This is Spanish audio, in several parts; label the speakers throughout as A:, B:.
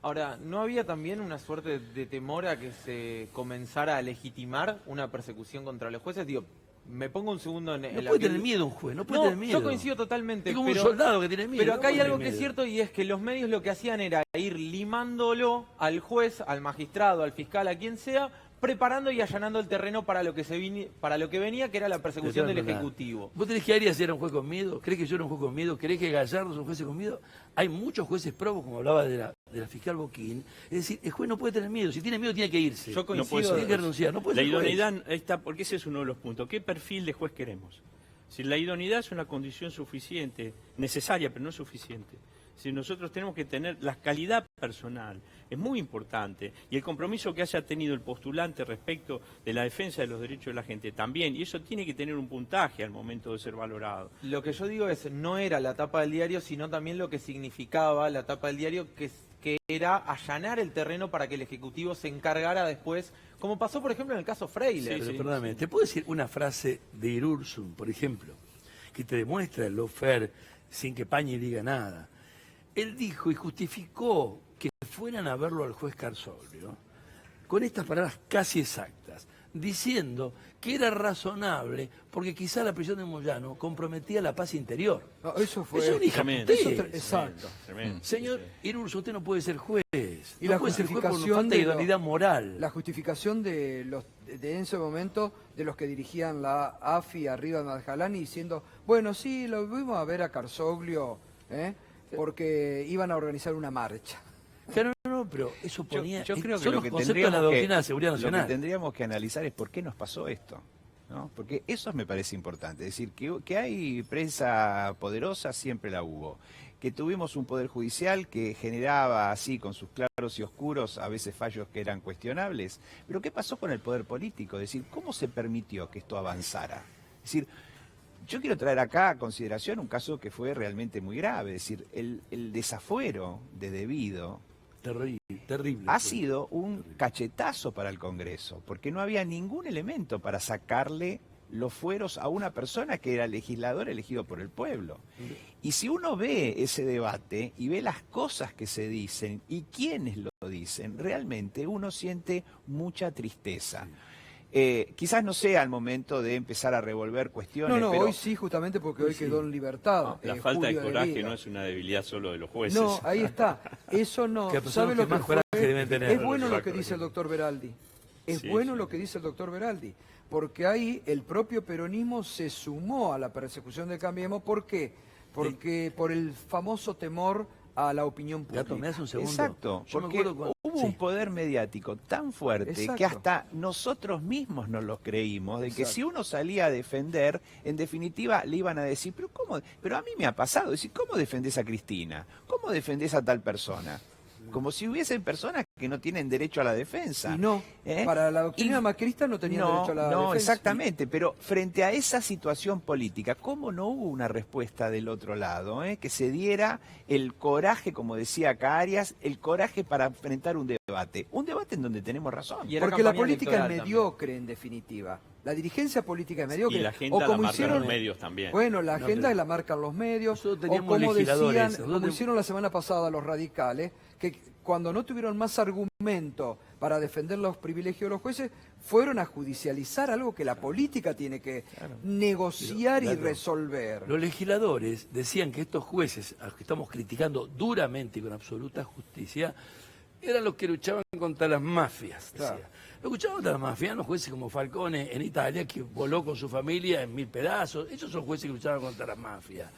A: Ahora, ¿no había también una suerte de temor a que se comenzara a legitimar una persecución contra los jueces? Digo, me pongo un segundo en
B: No
A: la
B: puede
A: piel.
B: tener miedo un juez, no puede tener miedo.
A: Yo coincido totalmente,
B: Es como
A: pero,
B: un soldado que tiene miedo.
A: pero acá
B: no
A: hay
B: puede
A: algo
B: tener
A: que es
B: miedo.
A: cierto y es que los medios lo que hacían era ir limándolo al juez, al magistrado, al fiscal, a quien sea, preparando y allanando el terreno para lo que para lo que venía, que era la persecución del Ejecutivo.
B: ¿Vos tenés que Arias era un juez con miedo? ¿Crees que yo era un juez con miedo? ¿Crees que Gallardo es un juez con miedo? Hay muchos jueces probos, como hablaba de la fiscal Boquín. Es decir, el juez no puede tener miedo. Si tiene miedo, tiene que irse.
A: Yo coincido.
C: No puede ser.
B: Tiene que renunciar. No puede
C: La
B: ser juez.
C: idoneidad está, porque ese es uno de los puntos. ¿Qué perfil de juez queremos? Si la idoneidad es una condición suficiente, necesaria, pero no suficiente. Si nosotros tenemos que tener la calidad personal, es muy importante, y el compromiso que haya tenido el postulante respecto de la defensa de los derechos de la gente también, y eso tiene que tener un puntaje al momento de ser valorado.
A: Lo que yo digo es, no era la tapa del diario, sino también lo que significaba la tapa del diario, que era allanar el terreno para que el Ejecutivo se encargara después, como pasó, por ejemplo, en el caso Freyler.
B: Pero perdóname, ¿te puedo decir una frase de Irurzun, por ejemplo, que te demuestra el lawfare sin que Pañi diga nada? Él dijo y justificó que fueran a verlo al juez Carsoglio con estas palabras casi exactas, diciendo que era razonable porque quizá la prisión de Moyano comprometía la paz interior.
D: No, eso fue...
B: Eso es una
C: Tremendo.
B: hijaputez.
D: Exacto.
C: Tremendo.
B: Señor Irurzun, usted no puede ser juez.
D: Y
B: no
D: la
B: puede ser juez por
D: justificación
B: falta de
D: de lo-
B: idoneidad moral.
D: La justificación de en ese momento de los que dirigían la AFI arriba de Madjalani diciendo, bueno, sí, lo vimos a ver a Carsoglio, porque iban a organizar una marcha.
B: Claro, no, pero eso ponía...
E: Yo creo que
B: son
E: lo
B: los
E: que
B: conceptos de la
E: tendríamos
B: doctrina de seguridad
E: lo que
B: nacional.
E: tendríamos que analizar es por qué nos pasó esto, ¿no? Porque eso me parece importante. Es decir, que hay prensa poderosa, siempre la hubo. Que tuvimos un poder judicial que generaba así, con sus claros y oscuros, a veces fallos que eran cuestionables. Pero ¿qué pasó con el poder político? Es decir, ¿cómo se permitió que esto avanzara? Es decir, yo quiero traer acá a consideración un caso que fue realmente muy grave. Es decir, el desafuero de Debido
B: Terrible.
E: ha sido un cachetazo para el Congreso, porque no había ningún elemento para sacarle los fueros a una persona que era legislador elegido por el pueblo. Y si uno ve ese debate y ve las cosas que se dicen y quiénes lo dicen, realmente uno siente mucha tristeza. Quizás no sea el momento de empezar a revolver cuestiones.
D: No,
E: pero
D: hoy sí, justamente porque hoy quedó en libertad.
C: La falta de
D: Julio
C: coraje
D: Debido.
C: no es una debilidad solo de los jueces.
D: No, ahí está. Eso no.
B: Que
D: ¿Sabe lo que
B: más
D: fue?
B: coraje deben tener.
D: Es bueno lo que
C: Exacto.
D: dice el doctor Beraldi. Es
C: Sí,
D: bueno
C: sí.
D: lo que dice el doctor Beraldi. Porque ahí el propio peronismo se sumó a la persecución de Cambiemos. ¿Por qué? Porque por el famoso temor a la opinión pública.
B: Gato, ¿me das un segundo?
E: Exacto,
B: Yo me
E: porque
B: acuerdo cuando-
E: hubo un poder mediático tan fuerte
D: Exacto.
E: que hasta nosotros mismos nos lo creímos, de que
D: Exacto.
E: si uno salía a defender, en definitiva le iban a decir, pero ¿cómo? Pero a mí me ha pasado, decir, ¿cómo defendés a Cristina? ¿Cómo defendés a tal persona? Como si hubiesen personas que no tienen derecho a la defensa.
D: Y no,
E: ¿Eh?
D: para la doctrina
E: Y-
D: macrista no tenían derecho a la
E: No,
D: defensa.
E: exactamente, pero frente a esa situación política, ¿cómo no hubo una respuesta del otro lado? Que se diera el coraje, como decía acá Arias, el coraje para enfrentar un debate en donde tenemos razón.
A: Y era
D: Porque la
A: campaña
D: política es
A: electoral
D: mediocre, en definitiva. La dirigencia política es mediocre.
C: Y la agenda
D: O
C: la
D: como
C: marcan
D: hicieron
C: los medios también.
D: Bueno, la
B: No,
D: agenda
B: pero-
D: la marcan los medios. O
B: Nosotros teníamos
D: como
B: legisladores,
D: decían,
B: nosotros
D: como
B: teníamos-
D: hicieron la semana pasada los radicales, que cuando no tuvieron más argumento para defender los privilegios de los jueces, fueron a judicializar algo que la política tiene que negociar
B: Pero,
D: y
B: claro,
D: resolver.
B: Los legisladores decían que estos jueces, a los que estamos criticando duramente y con absoluta justicia, eran los que luchaban contra las mafias. Decía.
D: Claro.
B: Los que luchaban contra las mafias, los jueces como Falcone en Italia, que voló con su familia en 1000 pedazos. Esos son jueces que luchaban contra las mafias.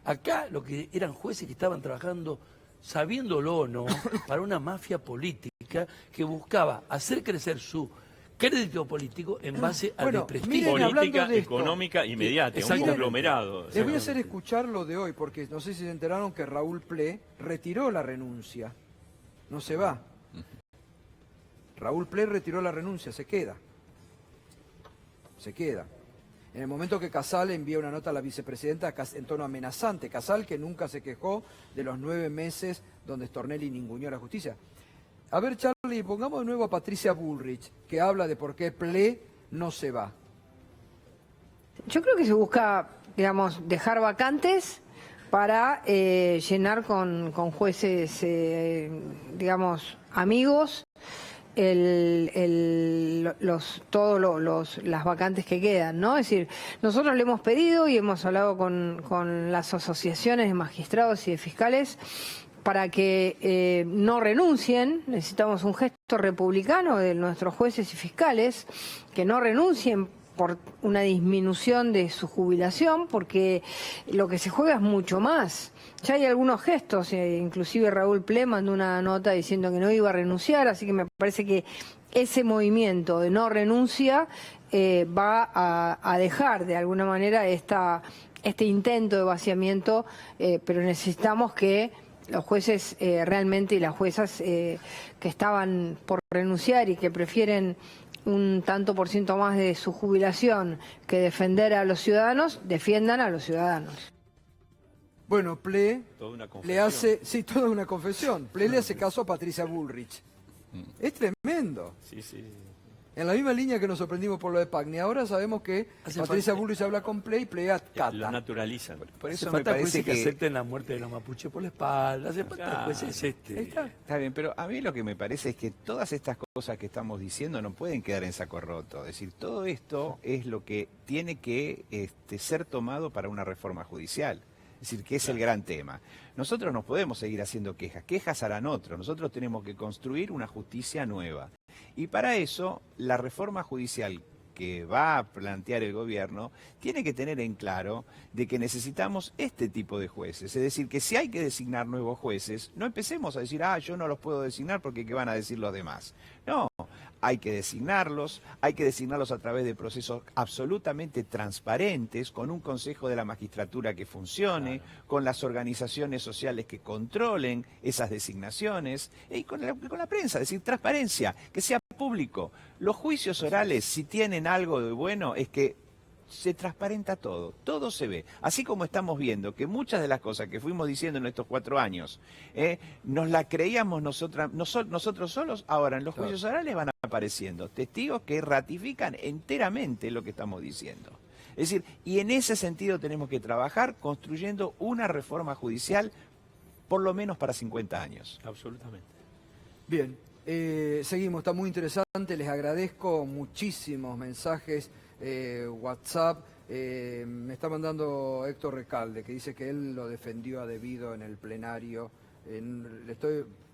B: Acá lo que eran jueces que estaban trabajando, sabiéndolo o no, para una mafia política que buscaba hacer crecer su crédito político en base al
D: Bueno,
B: desprestigio.
D: miren, hablando
C: Política,
D: de esto,
C: económica y mediática, un
B: exactamente.
C: conglomerado.
D: Les voy a hacer escuchar lo de hoy, porque no sé si se enteraron que Raúl Ple retiró la renuncia. No se va. Raúl Ple retiró la renuncia, se queda. Se queda. En el momento que Casal envía una nota a la vicepresidenta en tono amenazante, Casal que nunca se quejó de los 9 meses donde Stornelli ninguneó la justicia. A ver, Charlie, pongamos de nuevo a Patricia Bullrich, que habla de por qué Ple no se va.
F: Yo creo que se busca, digamos, dejar vacantes para llenar con jueces, digamos, amigos, las vacantes que quedan, ¿no? Es decir, nosotros le hemos pedido y hemos hablado con las asociaciones de magistrados y de fiscales para que no renuncien. Necesitamos un gesto republicano de nuestros jueces y fiscales, que no renuncien por una disminución de su jubilación, porque lo que se juega es mucho más. Ya hay algunos gestos, inclusive Raúl Ple mandó una nota diciendo que no iba a renunciar, así que me parece que ese movimiento de no renuncia va a dejar de alguna manera este intento de vaciamiento, pero necesitamos que los jueces realmente y las juezas que estaban por renunciar y que prefieren un tanto por ciento más de su jubilación que defender a los ciudadanos, defiendan a los ciudadanos.
D: Bueno, Ple
C: Toda una
D: le
C: confesión.
D: hace, sí, toda una confesión. Ple le hace caso a Patricia Bullrich. Es tremendo.
C: Sí, sí.
D: En la misma línea que nos sorprendimos por lo de Pagni, ahora sabemos que
B: Hace
D: Patricia
B: falta-
D: Bullrich habla con Ple y Ple acata.
C: Lo naturalizan.
E: Por
B: Hace
E: eso me
B: falta
E: parece
B: jueces que
E: que...
B: acepten la muerte de los mapuches por la espalda. Hace falta
C: Claro.
B: jueces
D: Ahí está.
E: Está bien, pero a mí lo que me parece es que todas estas cosas que estamos diciendo no pueden quedar en saco roto. Es decir, todo esto es lo que tiene que ser tomado para una reforma judicial. Es decir, que es el gran tema. Nosotros no podemos seguir haciendo quejas. Quejas harán otros. Nosotros tenemos que construir una justicia nueva. Y para eso, la reforma judicial que va a plantear el gobierno tiene que tener en claro de que necesitamos este tipo de jueces. Es decir, que si hay que designar nuevos jueces, no empecemos a decir, yo no los puedo designar porque ¿qué van a decir los demás? No, hay que designarlos a través de procesos absolutamente transparentes, con un Consejo de la Magistratura que funcione, con las organizaciones sociales que controlen esas designaciones, y con la prensa, es decir, transparencia, que sea público. Los juicios orales, si tienen algo de bueno, es que se transparenta todo, todo se ve. Así como estamos viendo que muchas de las cosas que fuimos diciendo en estos 4 años, nos la creíamos nosotros solos, ahora en los juicios orales van apareciendo testigos que ratifican enteramente lo que estamos diciendo. Es decir, y en ese sentido tenemos que trabajar construyendo una reforma judicial por lo menos para 50 años.
C: Absolutamente.
D: Bien, seguimos, está muy interesante, les agradezco muchísimos mensajes, WhatsApp, me está mandando Héctor Recalde, que dice que él lo defendió a debido en el plenario.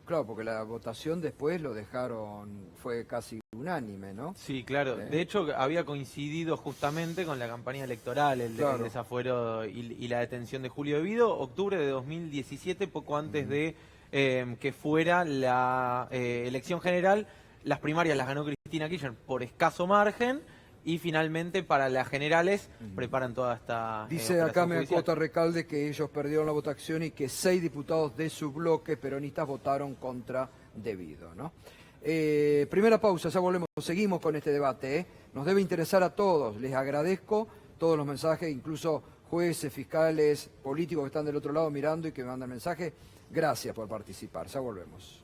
D: Claro, porque la votación después lo dejaron, fue casi unánime, ¿no?
A: Sí, claro. De hecho, había coincidido justamente con la campaña electoral, el
D: Claro.
A: desafuero y la detención de Julio Debido, octubre de 2017, poco antes de que fuera la elección general. Las primarias las ganó Cristina Kirchner por escaso margen y finalmente para las generales preparan toda esta
D: Dice acá,
A: operación
D: me
A: judicial.
D: acota Recalde, que ellos perdieron la votación y que 6 diputados de su bloque peronistas votaron contra Debido, ¿no? Primera pausa, ya volvemos, seguimos con este debate, Nos debe interesar a todos, les agradezco todos los mensajes, incluso jueces, fiscales, políticos que están del otro lado mirando y que me mandan mensajes. Gracias por participar, ya volvemos.